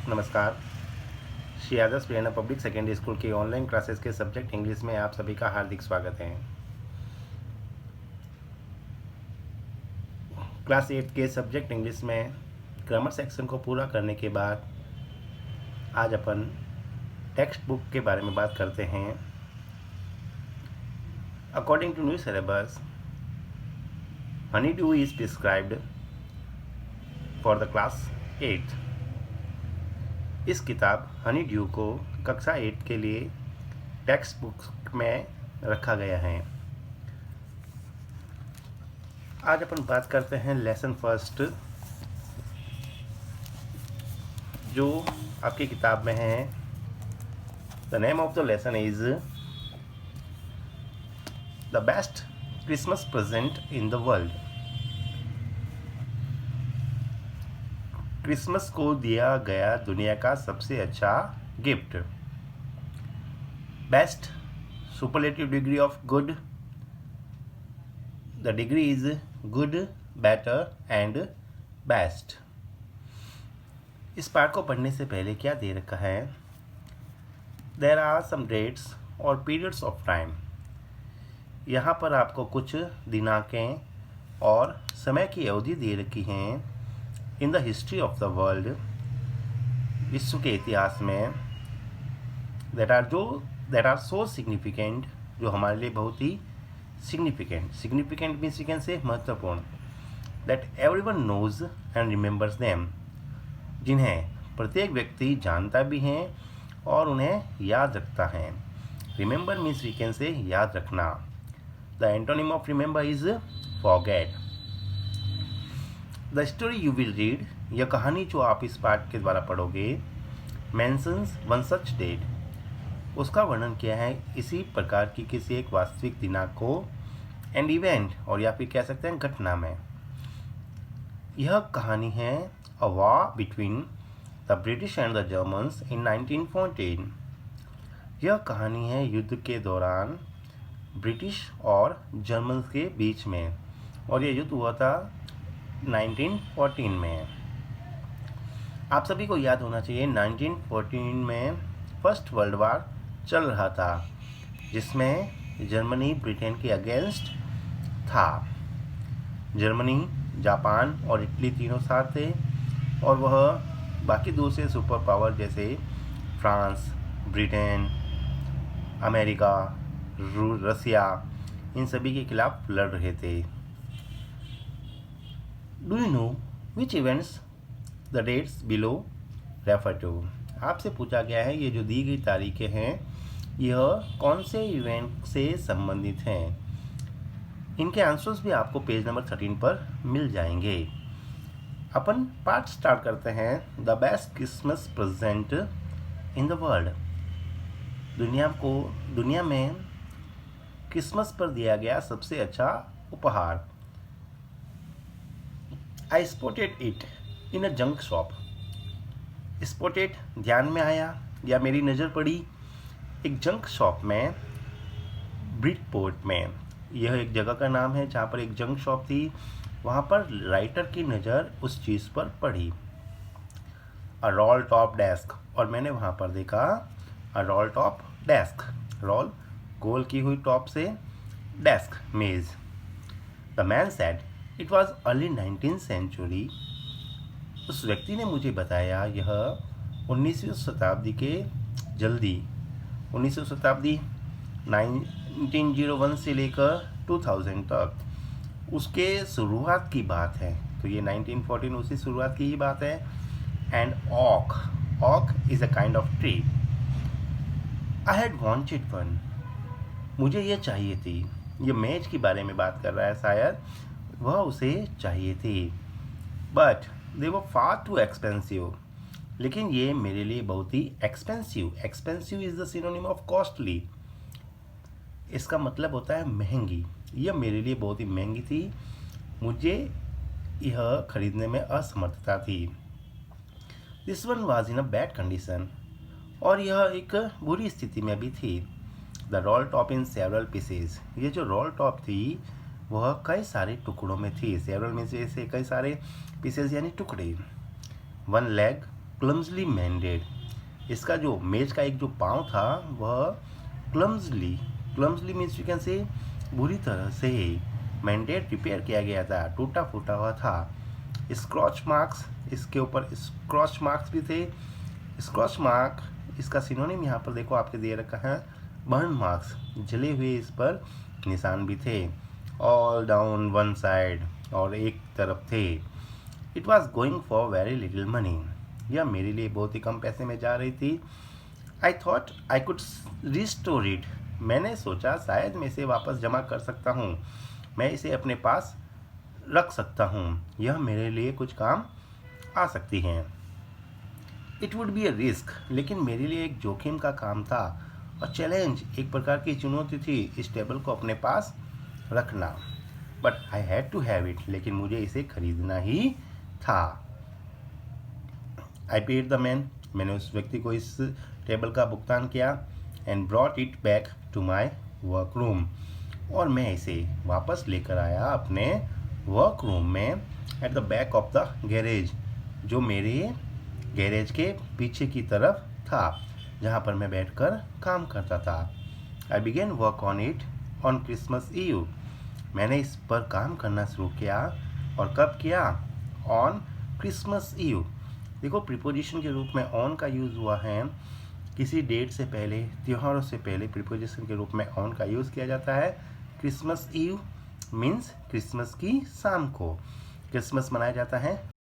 नमस्कार। श्री आदर्श प्रेरणा public secondary school की online classes के सब्जेक्ट इंग्लिश में आप सभी का हार्दिक स्वागत है। क्लास 8 के सब्जेक्ट इंग्लिश में ग्रामर सेक्शन को पूरा करने के बाद आज अपन टेक्स्ट बुक के बारे में बात करते हैं। According to new syllabus, honeydew is prescribed for the class 8। इस किताब हनी ड्यू को कक्षा 8 के लिए टेक्स्ट बुक में रखा गया है। आज अपन बात करते हैं लेसन फर्स्ट, जो आपकी किताब में है। The name of the lesson is the best Christmas present in the world. Christmas को दिया गया दुनिया का सबसे अच्छा gift. Best superlative degree of good. The degree is good, better and best. इस पाठ को पढ़ने से पहले क्या दे रखा है? देयर आर सम डेट्स और पीरियड्स ऑफ टाइम। यहाँ पर आपको कुछ दिनांकें और समय की अवधि दे रखी हैं। In the history of the world, विश्व के इतिहास में, दैट आर सो सिग्निफिकेंट, जो हमारे लिए बहुत ही significant means we can say महत्वपूर्ण, that everyone knows and remembers them, जिन्हें प्रत्येक व्यक्ति जानता भी है और उन्हें याद रखता है। रिमेंबर मीन्स वी कैन से याद रखना। The antonym of remember is forget. The story you will read, यह कहानी जो आप इस पाठ के द्वारा पढ़ोगे, मेंशंस वन सच डेट, उसका वर्णन किया है इसी प्रकार की किसी एक वास्तविक दिनांक को, एंड इवेंट, और या फिर कह सकते हैं घटना में। यह कहानी है a war between the British and the Germans in 1914। यह कहानी है युद्ध के दौरान ब्रिटिश और जर्मन के बीच में, और यह युद्ध हुआ था 1914 में। आप सभी को याद होना चाहिए 1914 में फर्स्ट वर्ल्ड वार चल रहा था, जिसमें जर्मनी ब्रिटेन के अगेंस्ट था। जर्मनी, जापान और इटली तीनों साथ थे, और वह बाकी दूसरे सुपर पावर जैसे फ्रांस, ब्रिटेन, अमेरिका, रसिया, इन सभी के खिलाफ लड़ रहे थे। Do you know which events the dates below refer to? आपसे पूछा गया है ये जो दी गई तारीखें हैं, यह कौन से इवेंट से संबंधित हैं? इनके आंसर्स भी आपको पेज नंबर 13 पर मिल जाएंगे। अपन पार्ट स्टार्ट करते हैं। The best Christmas present in the world. दुनिया में क्रिसमस पर दिया गया सबसे अच्छा उपहार। I spotted it in a junk shop. Spotted ध्यान में आया या मेरी नज़र पड़ी एक जंक शॉप में, ब्रिडपोर्ट में। यह एक जगह का नाम है जहाँ पर एक जंक शॉप थी। वहाँ पर राइटर की नज़र उस चीज़ पर पड़ी, अ रोल टॉप डेस्क, और मैंने वहाँ पर देखा a roll top desk. Roll गोल की हुई टॉप से, डेस्क मेज। The man said it was early 19th century. उस व्यक्ति ने मुझे बताया यह 19वीं शताब्दी के जल्दी, 19वीं शताब्दी 1901 से लेकर 2000 तक उसके शुरुआत की बात है। तो ये 1914 उसी शुरुआत की ही बात है। एंड ऑक is a kind of tree. I had wanted one, मुझे ये चाहिए थी। ये मेज के बारे में बात कर रहा है शायद, वह उसे चाहिए थी। But they were far too expensive, लेकिन ये मेरे लिए बहुत ही expensive is the synonym of costly. इसका मतलब होता है महंगी। यह मेरे लिए बहुत ही महंगी थी, मुझे यह खरीदने में असमर्थता थी। This one was in a bad condition, और यह एक बुरी स्थिति में भी थी। The role top in several pieces, ये जो रोल टॉप थी वह कई सारे टुकड़ों में थी। सेवरल में से कई सारे पीसेस यानी टुकड़े। One leg clumsily mended. इसका जो मेज का एक जो पाँव था वह क्लम्सली मीन्स यू कैन से बुरी तरह से मेंडेड रिपेयर किया गया था, टूटा फूटा हुआ था। स्क्रॉच मार्क्स, इसके ऊपर स्क्रॉच मार्क्स भी थे। स्क्रॉच मार्क इसका सिनोनिम यहाँ पर देखो आपके दे रखा है, बर्न मार्क्स, जले हुए इस पर निशान भी थे। ऑल डाउन वन साइड, और एक तरफ थे। It was going for very little money, यह मेरे लिए बहुत ही कम पैसे में जा रही थी। I thought I could restore it, मैंने सोचा शायद मैं इसे वापस जमा कर सकता हूँ, मैं इसे अपने पास रख सकता हूँ, यह मेरे लिए कुछ काम आ सकती हैं। It would be a risk, लेकिन मेरे लिए एक जोखिम का काम था, और चैलेंज, एक प्रकार की चुनौती थी इस टेबल को अपने पास रखना। But I had to have it, लेकिन मुझे इसे खरीदना ही था। आई पेड द मैन, मैंने उस व्यक्ति को इस टेबल का भुगतान किया। And brought it back to my work room, और मैं इसे वापस लेकर आया अपने वर्क रूम में, at the back of the garage, जो मेरे गैरेज के पीछे की तरफ था, जहाँ पर मैं बैठकर काम करता था। I began work on it on Christmas Eve, मैंने इस पर काम करना शुरू किया, और कब किया? On Christmas eve. देखो प्रीपोजिशन के रूप में ऑन का यूज़ हुआ है, किसी डेट से पहले, त्योहारों से पहले प्रीपोजिशन के रूप में ऑन का यूज़ किया जाता है। क्रिसमस ईव मीन्स क्रिसमस की शाम को क्रिसमस मनाया जाता है।